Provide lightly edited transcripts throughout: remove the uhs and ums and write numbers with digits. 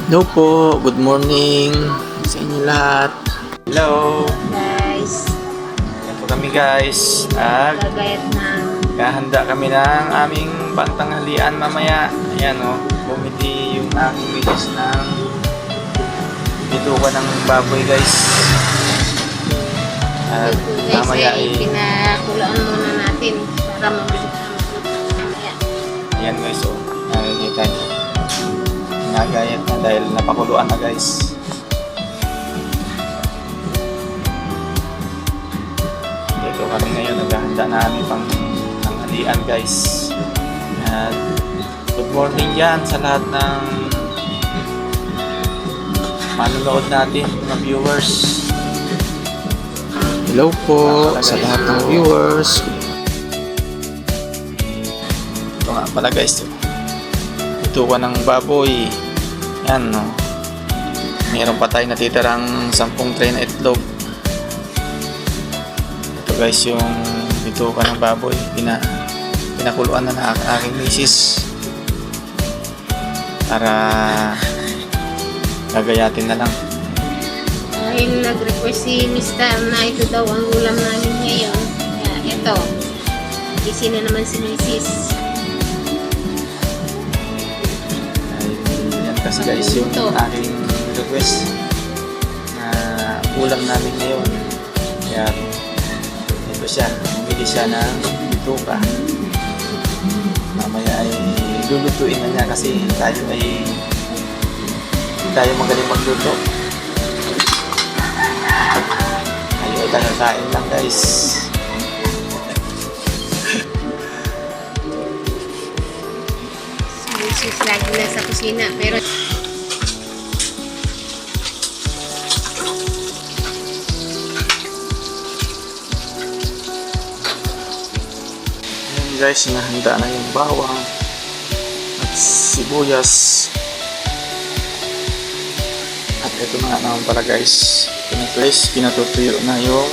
Hello po, good morning sa inyo lahat. Hello Guys, Ayan po kami guys. gagayat na. Kahanda kami ng aming pantanghalian mamaya. Ayan o, bumili yung aking milis ng bituka ng baboy guys. At Guys, mamaya pinakulaan muna natin para mabilis na mamaya. ayan guys o, nakikita nyo. Nagayat na dahil napakuluan na guys. Dito kami ngayon, naghahanda na kami pang tanghalian guys. At good morning yan sa lahat ng manonood natin, mga viewers. Hello po sa lahat ng viewers. Ito nga pala guys, bituka ng baboy. Yan no. Meron pa tayo natitirang 10 tray na itlog. Ito guys yung bituka ng baboy. Pinakuluan na ng aking misis para gagayatin na lang. Dahil nag-request si Mr. na ito daw ang ulam namin ngayon. Kaya ito, busy na naman si Mrs. Yan kasi guys yung aking request na ulam namin ngayon. Kaya ito siya, bumili siya ng bituka. Mamaya ay lulutuin na niya kasi tayo ay hindi tayo magaling magluto. Tayo ay kakakain lang guys. Si Mrs. lagi na sa kusina. Pero Ayan guys, nahanda na yung bawang at sibuyas. At ito na nga naman pala guys. Pinatutuyo na yung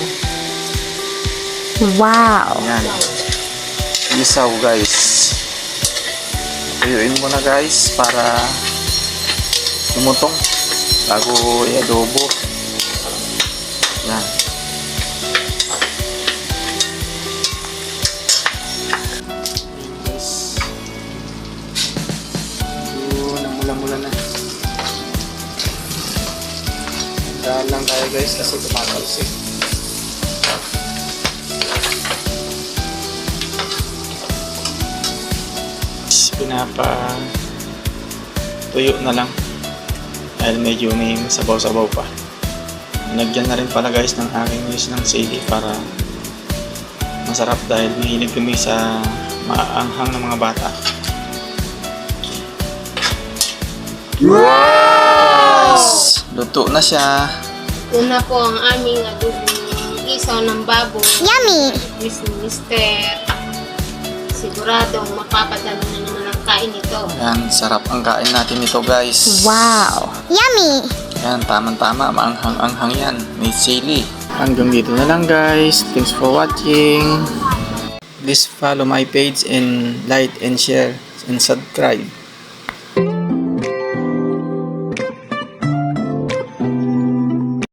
Wow! ayan, isaw guys. Tuyuin mo na guys para lumutong bago i-adobo. Yan. Guys. Yun, namula-mula na. Dahil lang tayo guys kasi tumatalsik. Tuyo na lang dahil medyo may sabaw-sabaw pa. Nagyan na rin pala guys ng aking miss ng sili para masarap dahil mahilig kami sa maanghang ng mga bata. Wow! Luto na siya. una po ang aming adobong isaw ng baboy. Yummy! Mr. Siguradong mapapadala na naman ang kain ito. Yan, sarap ang kain natin ito guys. Wow! Yummy! Yan, tamang-tama, maanghang-anghang yan. May sili. Hanggang dito na lang guys. Thanks for watching. Please follow my page and like and share and subscribe.